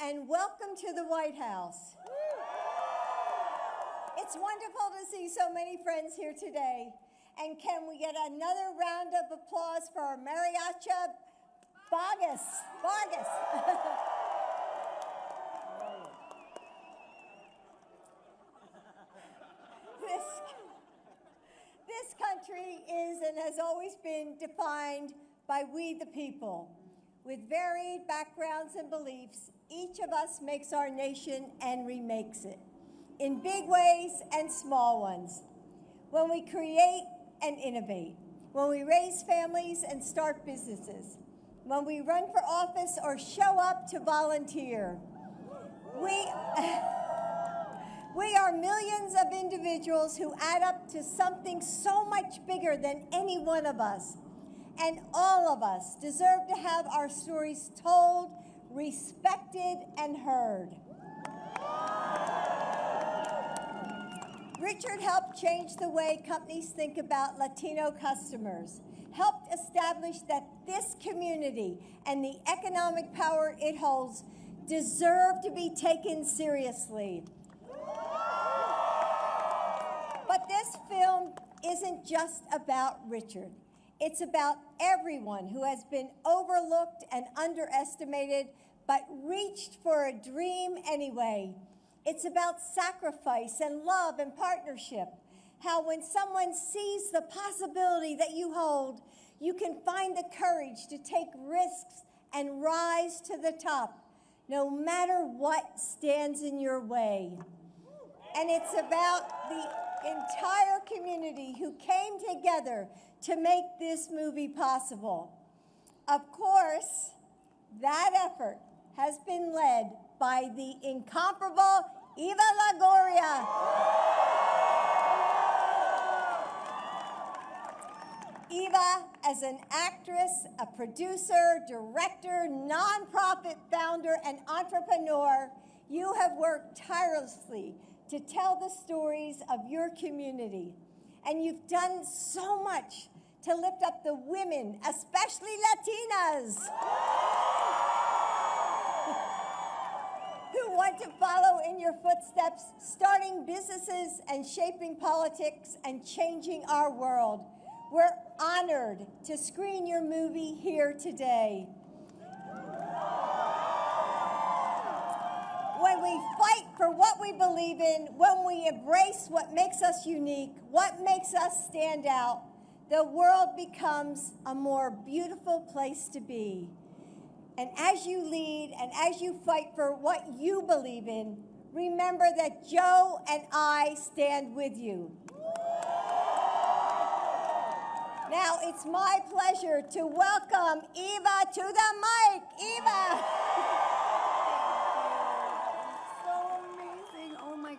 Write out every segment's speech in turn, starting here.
and welcome to the White House. It's wonderful to see so many friends here today. And can we get another round of applause for Mariacha Vargas? This country is and has always been defined by we the people. With varied backgrounds and beliefs, each of us makes our nation and remakes it, in big ways and small ones. When we create and innovate, when we raise families and start businesses, when we run for office or show up to volunteer, we are millions of individuals who add up to something so much bigger than any one of us. And all of us deserve to have our stories told, respected, and heard. Richard helped change the way companies think about Latino customers, helped establish that this community and the economic power it holds deserve to be taken seriously. But this film isn't just about Richard. It's about everyone who has been overlooked and underestimated, but reached for a dream anyway. It's about sacrifice and love and partnership. How when someone sees the possibility that you hold, you can find the courage to take risks and rise to the top, no matter what stands in your way. And it's about the entire community who came together to make this movie possible. Of course, that effort has been led by the incomparable Eva Longoria. Eva, as an actress, a producer, director, nonprofit founder, and entrepreneur, you have worked tirelessly to tell the stories of your community. And you've done so much to lift up the women, especially Latinas, who want to follow in your footsteps, starting businesses and shaping politics and changing our world. We're honored to screen your movie here today. When we fight for what we believe in, when we embrace what makes us unique, what makes us stand out, the world becomes a more beautiful place to be. And as you lead and as you fight for what you believe in, remember that Joe and I stand with you. Now it's my pleasure to welcome Eva to the mic. Eva.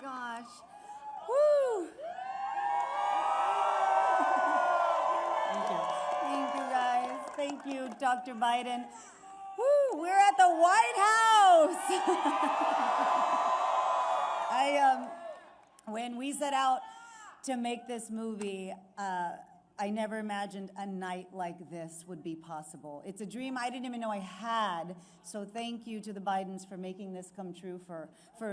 Gosh. Woo! Thank you, guys. Thank you, Dr. Biden. Woo! We're at the White House. When we set out to make this movie, I never imagined a night like this would be possible. It's a dream I didn't even know I had. So thank you to the Bidens for making this come true for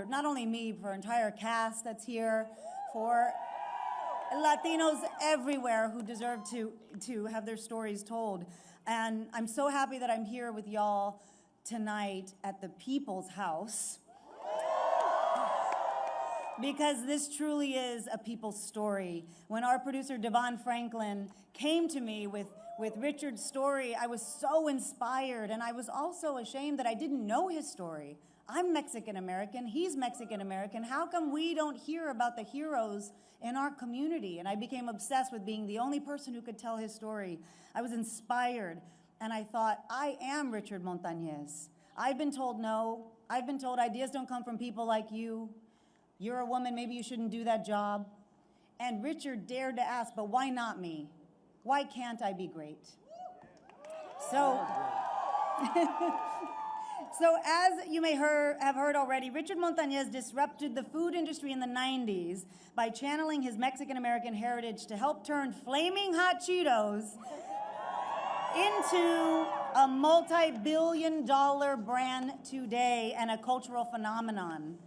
not only me, for our entire cast that's here, for Latinos everywhere who deserve to have their stories told. And I'm so happy that I'm here with y'all tonight at the People's House, because this truly is a people's story. When our producer, Devon Franklin, came to me with Richard's story, I was so inspired, and I was also ashamed that I didn't know his story. I'm Mexican-American, he's Mexican-American. How come we don't hear about the heroes in our community? And I became obsessed with being the only person who could tell his story. I was inspired, and I thought, I am Richard Montañez. I've been told no. I've been told ideas don't come from people like you. You're a woman, maybe you shouldn't do that job. And Richard dared to ask, but why not me? Why can't I be great? So as you may have heard already, Richard Montañez disrupted the food industry in the 90s by channeling his Mexican-American heritage to help turn Flamin Hot Cheetos into a multi-billion-dollar brand today and a cultural phenomenon.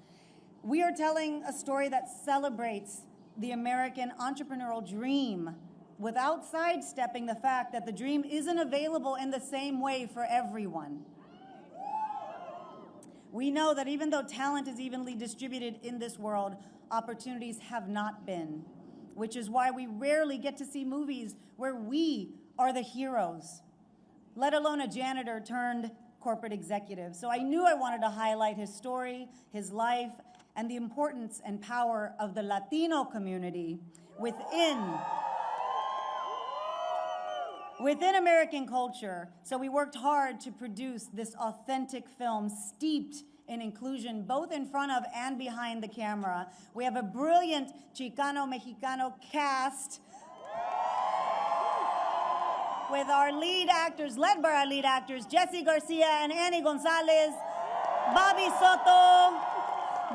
We are telling a story that celebrates the American entrepreneurial dream without sidestepping the fact that the dream isn't available in the same way for everyone. We know that even though talent is evenly distributed in this world, opportunities have not been, which is why we rarely get to see movies where we are the heroes, let alone a janitor turned corporate executive. So I knew I wanted to highlight his story, his life, and the importance and power of the Latino community within American culture. So we worked hard to produce this authentic film steeped in inclusion, both in front of and behind the camera. We have a brilliant Chicano-Mexicano cast with our lead actors, led by our lead actors, Jesse Garcia and Annie Gonzalez, Bobby Soto,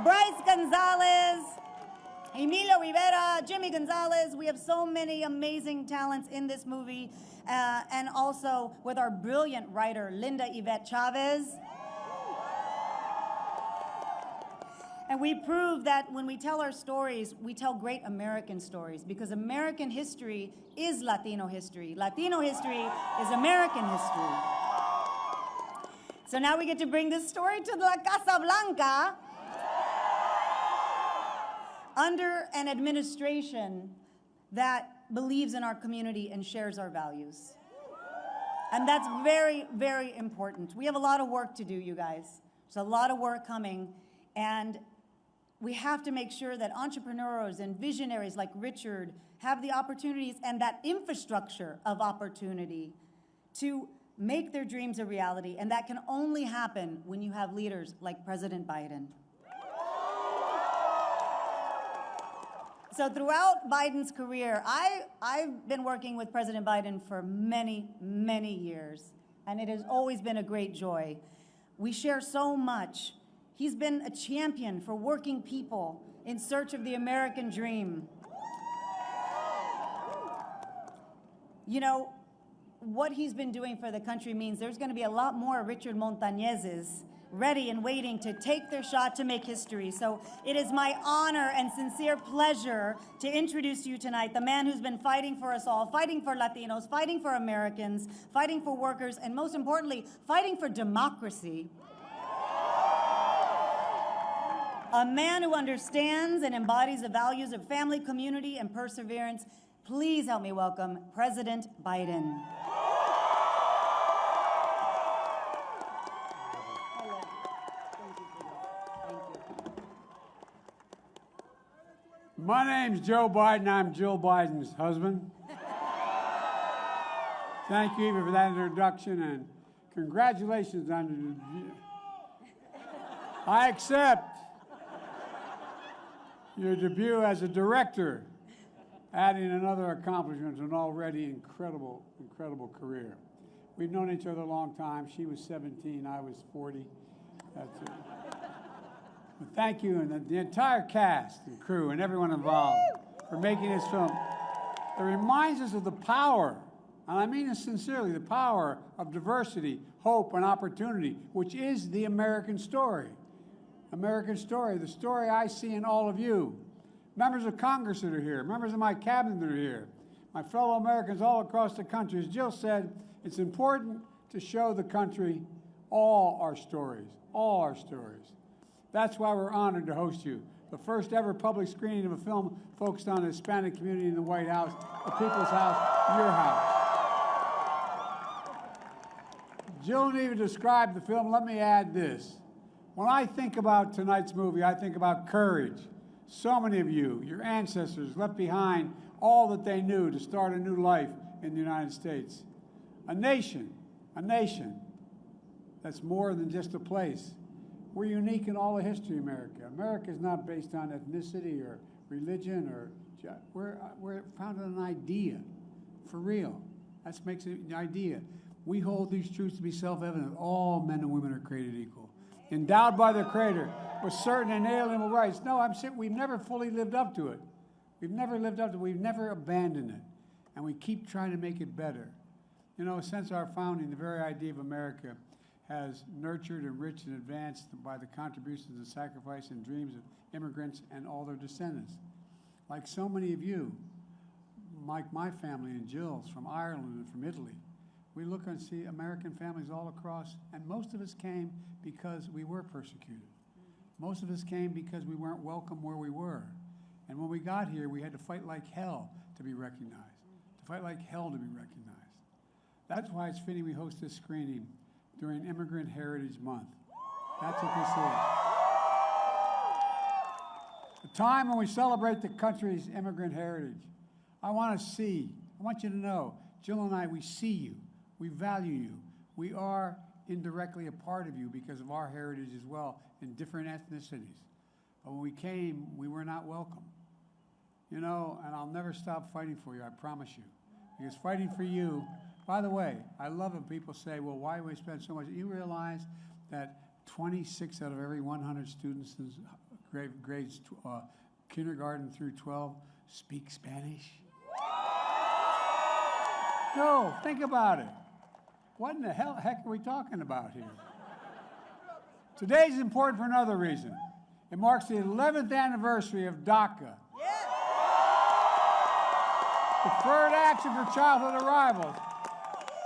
Bryce Gonzalez, Emilio Rivera, Jimmy Gonzalez. We have so many amazing talents in this movie, and also with our brilliant writer, Linda Yvette Chavez. And we prove that when we tell our stories, we tell great American stories, because American history is Latino history. Latino history is American history. So now we get to bring this story to La Casa Blanca under an administration that believes in our community and shares our values. And that's very, very important. We have a lot of work to do, you guys. There's a lot of work coming, and we have to make sure that entrepreneurs and visionaries like Richard have the opportunities and that infrastructure of opportunity to make their dreams a reality. And that can only happen when you have leaders like President Biden. So throughout Biden's career, I've been working with President Biden for many, many years, and it has always been a great joy. We share so much. He's been a champion for working people in search of the American dream. You know, what he's been doing for the country means there's going to be a lot more Richard Montañez's ready and waiting to take their shot to make history. So it is my honor and sincere pleasure to introduce to you tonight the man who's been fighting for us all, fighting for Latinos, fighting for Americans, fighting for workers, and most importantly, fighting for democracy. A man who understands and embodies the values of family, community, and perseverance. Please help me welcome President Biden. My name's Joe Biden. I'm Jill Biden's husband. Thank you, Eva, for that introduction, and congratulations on your debut. I accept your debut as a director, adding another accomplishment to an already incredible, incredible career. We've known each other a long time. She was 17, I was 40. That's it. But thank you, and the entire cast and crew and everyone involved for making this film. It reminds us of the power, and I mean it sincerely, the power of diversity, hope, and opportunity, which is the American story. American story, the story I see in all of you. Members of Congress that are here, members of my cabinet that are here, my fellow Americans all across the country. As Jill said, it's important to show the country all our stories, all our stories. That's why we're honored to host you. The first ever public screening of a film focused on the Hispanic community in the White House, the People's House, your house. Jill and Eva described the film. Let me add this. When I think about tonight's movie, I think about courage. So many of you, your ancestors, left behind all that they knew to start a new life in the United States. A nation that's more than just a place. We're unique in all of history, America. America is not based on ethnicity or religion or, we're founded on an idea, for real. That makes it an idea. We hold these truths to be self-evident. All men and women are created equal, endowed by their Creator with certain inalienable rights. No, I'm saying we've never fully lived up to it. We've never lived up to it. We've never abandoned it. And we keep trying to make it better. You know, since our founding, the very idea of America has nurtured, enriched, and advanced by the contributions and sacrifice and dreams of immigrants and all their descendants. Like so many of you, like my family and Jill's from Ireland and from Italy, we look and see American families all across, and most of us came because we were persecuted. Most of us came because we weren't welcome where we were. And when we got here, we had to fight like hell to be recognized, to fight like hell to be recognized. That's why it's fitting we host this screening during Immigrant Heritage Month. That's what this is. A time when we celebrate the country's immigrant heritage. I want you to know, Jill and I, we see you, we value you. We are indirectly a part of you because of our heritage as well in different ethnicities. But when we came, we were not welcome. You know, and I'll never stop fighting for you, I promise you. Because fighting for you, by the way, I love when people say, well, why do we spend so much? You realize that 26 out of every 100 students in grades kindergarten through 12 speak Spanish? No, think about it. What in the heck are we talking about here? Today's important for another reason. It marks the 11th anniversary of DACA. Deferred Action for Childhood Arrivals.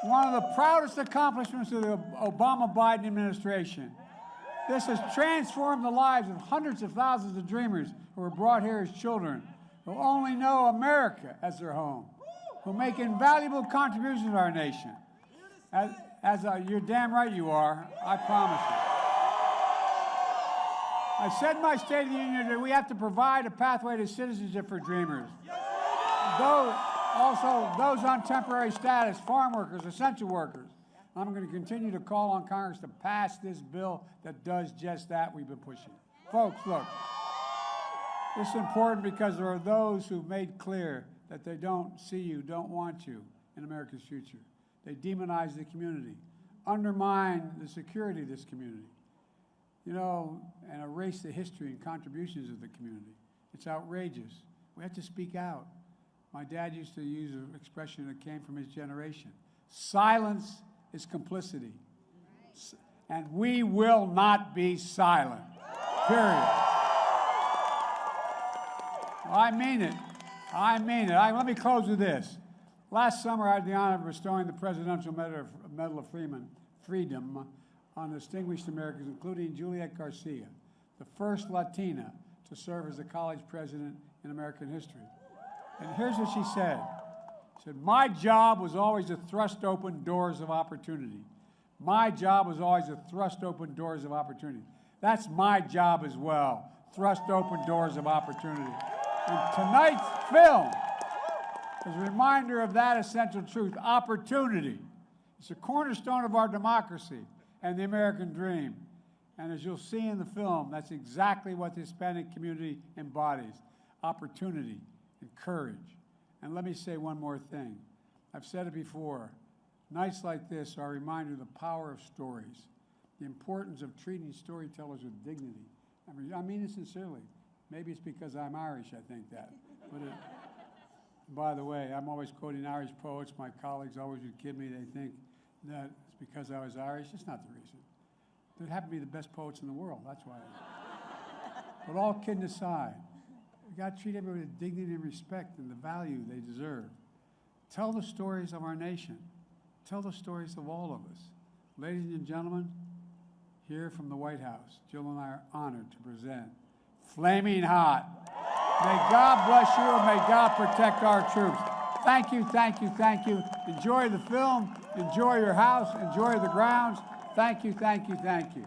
One of the proudest accomplishments of the Obama-Biden administration. This has transformed the lives of hundreds of thousands of dreamers who were brought here as children, who only know America as their home, who make invaluable contributions to our nation. You're damn right you are, I promise you. I said in my State of the Union that we have to provide a pathway to citizenship for dreamers. Those on temporary status, farm workers, essential workers. I'm going to continue to call on Congress to pass this bill that does just that we've been pushing. Folks, look, this is important because there are those who've made clear that they don't see you, don't want you in America's future. They demonize the community, undermine the security of this community, you know, and erase the history and contributions of the community. It's outrageous. We have to speak out. My dad used to use an expression that came from his generation. Silence is complicity. And we will not be silent, period. I mean it. I mean it. Let me close with this. Last summer, I had the honor of bestowing the Presidential Medal of Freedom on distinguished Americans, including Juliet Garcia, the first Latina to serve as a college president in American history. And here's what she said. She said, my job was always to thrust open doors of opportunity. My job was always to thrust open doors of opportunity. That's my job as well, thrust open doors of opportunity. And tonight's film is a reminder of that essential truth, opportunity. It's a cornerstone of our democracy and the American dream. And as you'll see in the film, that's exactly what the Hispanic community embodies, opportunity and courage. And let me say one more thing. I've said it before. Nights like this are a reminder of the power of stories, the importance of treating storytellers with dignity. I mean it sincerely. Maybe it's because I'm Irish, I think that. But by the way, I'm always quoting Irish poets. My colleagues always would kid me. They think that it's because I was Irish. That's not the reason. They happen to be the best poets in the world. That's why. But all kidding aside, we got to treat everybody with dignity and respect and the value they deserve. Tell the stories of our nation. Tell the stories of all of us. Ladies and gentlemen, here from the White House, Jill and I are honored to present Flamin Hot. May God bless you and may God protect our troops. Thank you, thank you, thank you. Enjoy the film, enjoy your house, enjoy the grounds. Thank you, thank you, thank you.